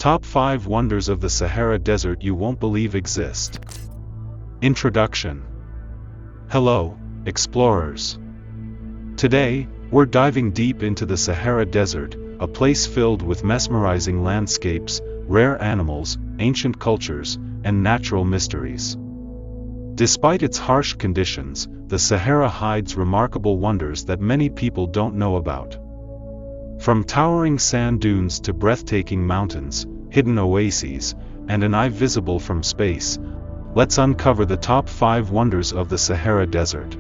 Top 5 Wonders of the Sahara Desert You Won't Believe Exist. Introduction. Hello, explorers. Today, we're diving deep into the Sahara Desert, a place filled with mesmerizing landscapes, rare animals, ancient cultures, and natural mysteries. Despite its harsh conditions, the Sahara hides remarkable wonders that many people don't know about. From towering sand dunes to breathtaking mountains, hidden oases, and an eye visible from space, let's uncover the top 5 wonders of the Sahara Desert.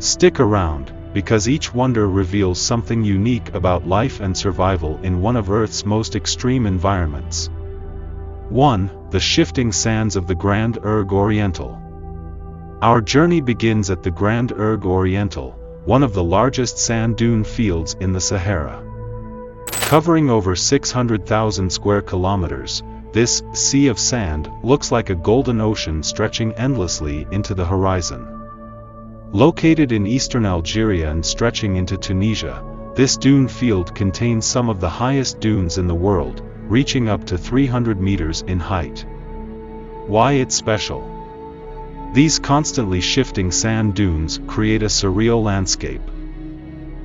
Stick around, because each wonder reveals something unique about life and survival in one of Earth's most extreme environments. 1. The shifting sands of the Grand Erg Oriental. Our journey begins at the Grand Erg Oriental, one of the largest sand dune fields in the Sahara. Covering over 600,000 square kilometers, this sea of sand looks like a golden ocean stretching endlessly into the horizon. Located in eastern Algeria and stretching into Tunisia, this dune field contains some of the highest dunes in the world, reaching up to 300 meters in height. Why it's special? These constantly shifting sand dunes create a surreal landscape.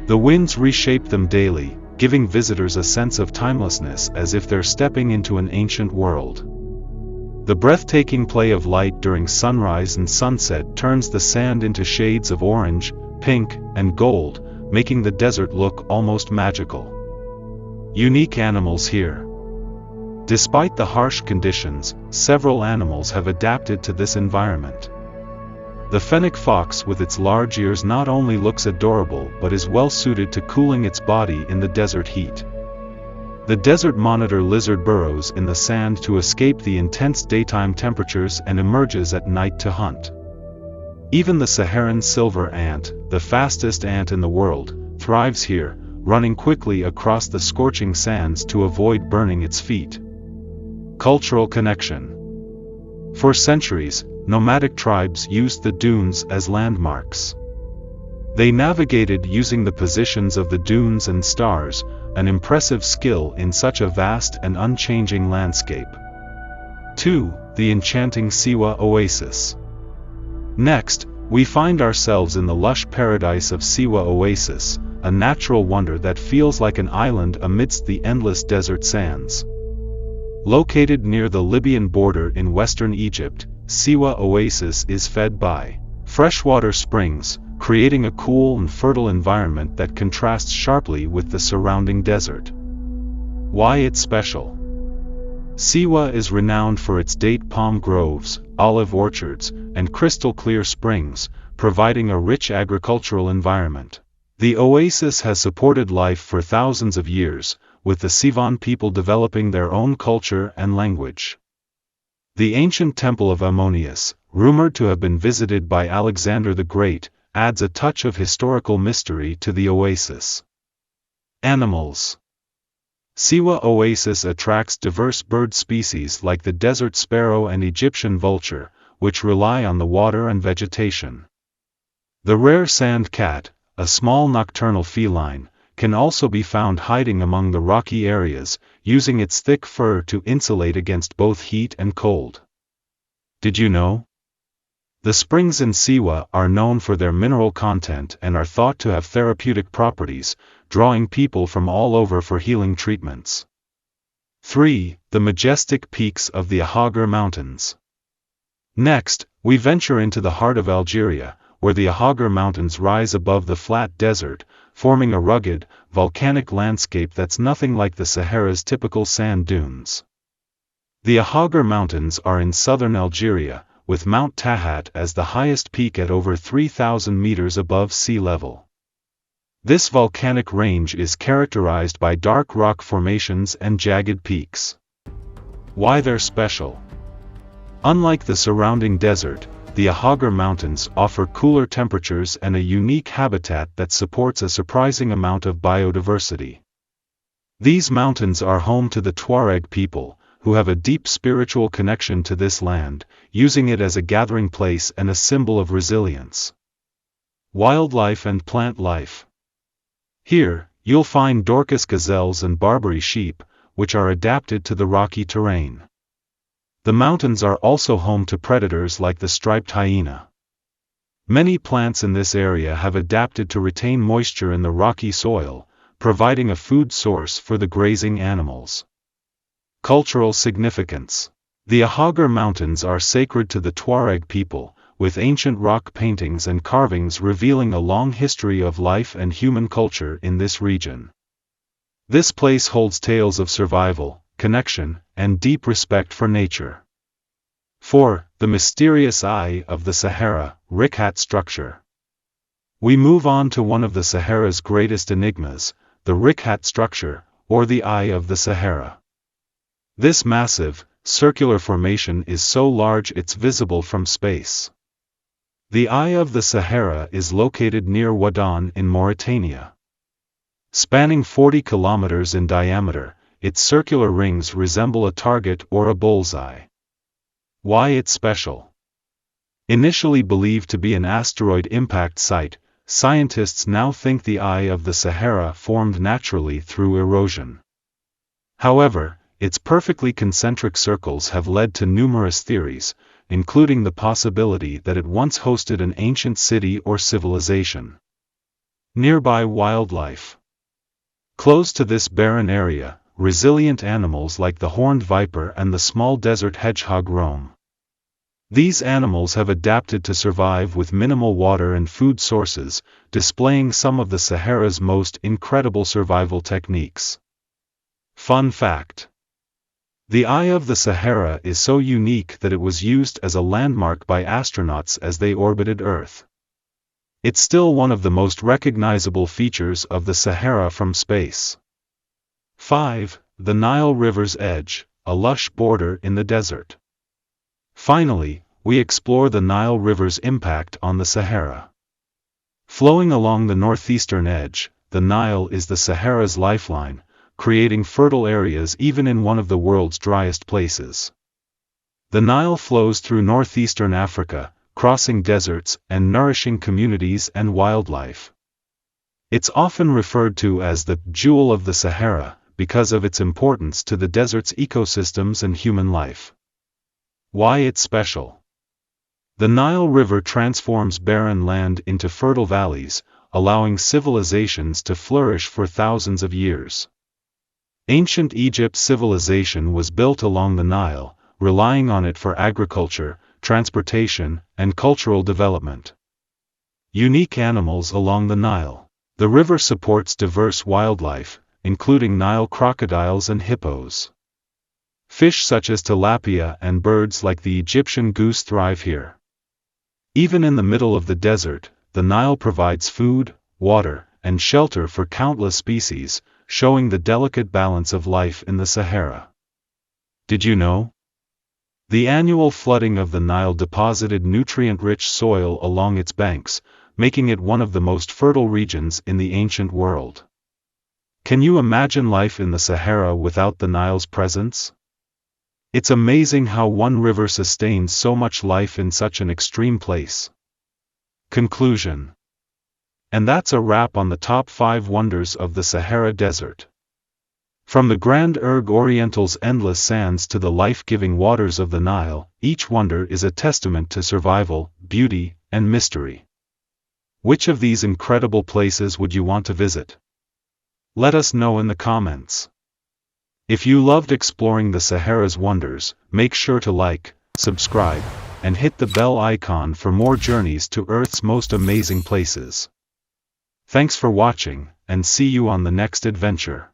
The winds reshape them daily, giving visitors a sense of timelessness as if they're stepping into an ancient world. The breathtaking play of light during sunrise and sunset turns the sand into shades of orange, pink, and gold, making the desert look almost magical. Unique animals here. Despite the harsh conditions, several animals have adapted to this environment. The fennec fox with its large ears not only looks adorable but is well suited to cooling its body in the desert heat. The desert monitor lizard burrows in the sand to escape the intense daytime temperatures and emerges at night to hunt. Even the Saharan silver ant, the fastest ant in the world, thrives here, running quickly across the scorching sands to avoid burning its feet. Cultural connection. For centuries, nomadic tribes used the dunes as landmarks. They navigated using the positions of the dunes and stars, an impressive skill in such a vast and unchanging landscape. 2. The enchanting Siwa Oasis. Next, we find ourselves in the lush paradise of Siwa Oasis, a natural wonder that feels like an island amidst the endless desert sands. Located near the Libyan border in western Egypt, Siwa Oasis is fed by freshwater springs, creating a cool and fertile environment that contrasts sharply with the surrounding desert. Why it's special? Siwa is renowned for its date palm groves, olive orchards, and crystal-clear springs, providing a rich agricultural environment. The oasis has supported life for thousands of years, with the Sivan people developing their own culture and language. The ancient temple of Ammonius, rumored to have been visited by Alexander the Great, adds a touch of historical mystery to the oasis. Animals. Siwa Oasis attracts diverse bird species like the desert sparrow and Egyptian vulture, which rely on the water and vegetation. The rare sand cat, a small nocturnal feline, can also be found hiding among the rocky areas, using its thick fur to insulate against both heat and cold. Did you know? The springs in Siwa are known for their mineral content and are thought to have therapeutic properties, drawing people from all over for healing treatments. 3. The majestic peaks of the Ahaggar Mountains. Next, we venture into the heart of Algeria, where the Ahaggar Mountains rise above the flat desert, forming a rugged, volcanic landscape that's nothing like the Sahara's typical sand dunes. The Ahaggar Mountains are in southern Algeria, with Mount Tahat as the highest peak at over 3,000 meters above sea level. This volcanic range is characterized by dark rock formations and jagged peaks. Why they're special? Unlike the surrounding desert, the Ahaggar Mountains offer cooler temperatures and a unique habitat that supports a surprising amount of biodiversity. These mountains are home to the Tuareg people, who have a deep spiritual connection to this land, using it as a gathering place and a symbol of resilience. Wildlife and plant life. Here, you'll find Dorcas gazelles and Barbary sheep, which are adapted to the rocky terrain. The mountains are also home to predators like the striped hyena. Many plants in this area have adapted to retain moisture in the rocky soil, providing a food source for the grazing animals. Cultural significance. The Ahaggar Mountains are sacred to the Tuareg people, with ancient rock paintings and carvings revealing a long history of life and human culture in this region. This place holds tales of survival, connection, and deep respect for nature. 4. The mysterious Eye of the Sahara, Rikhat structure. We move on to one of the Sahara's greatest enigmas, the Rikhat structure, or the Eye of the Sahara. This massive, circular formation is so large it's visible from space. The Eye of the Sahara is located near Wadon in Mauritania. Spanning 40 kilometers in diameter, its circular rings resemble a target or a bullseye. Why it's special? Initially believed to be an asteroid impact site, scientists now think the Eye of the Sahara formed naturally through erosion. However, its perfectly concentric circles have led to numerous theories, including the possibility that it once hosted an ancient city or civilization. Nearby wildlife. Close to this barren area, resilient animals like the horned viper and the small desert hedgehog roam. These animals have adapted to survive with minimal water and food sources, displaying some of the Sahara's most incredible survival techniques. Fun fact. The Eye of the Sahara is so unique that it was used as a landmark by astronauts as they orbited Earth. It's still one of the most recognizable features of the Sahara from space. 5. The Nile River's edge, a lush border in the desert. Finally, we explore the Nile River's impact on the Sahara. Flowing along the northeastern edge, the Nile is the Sahara's lifeline, creating fertile areas even in one of the world's driest places. The Nile flows through northeastern Africa, crossing deserts and nourishing communities and wildlife. It's often referred to as the jewel of the Sahara, because of its importance to the desert's ecosystems and human life. Why it's special? The Nile River transforms barren land into fertile valleys, allowing civilizations to flourish for thousands of years. Ancient Egypt's civilization was built along the Nile, relying on it for agriculture, transportation, and cultural development. Unique animals along the Nile. The river supports diverse wildlife, including Nile crocodiles and hippos. Fish such as tilapia and birds like the Egyptian goose thrive here. Even in the middle of the desert, the Nile provides food, water, and shelter for countless species, showing the delicate balance of life in the Sahara. Did you know? The annual flooding of the Nile deposited nutrient-rich soil along its banks, making it one of the most fertile regions in the ancient world. Can you imagine life in the Sahara without the Nile's presence? It's amazing how one river sustains so much life in such an extreme place. Conclusion. And that's a wrap on the top 5 wonders of the Sahara Desert. From the Grand Erg Oriental's endless sands to the life-giving waters of the Nile, each wonder is a testament to survival, beauty, and mystery. Which of these incredible places would you want to visit? Let us know in the comments. If you loved exploring the Sahara's wonders, make sure to like, subscribe, and hit the bell icon for more journeys to Earth's most amazing places. Thanks for watching, and see you on the next adventure.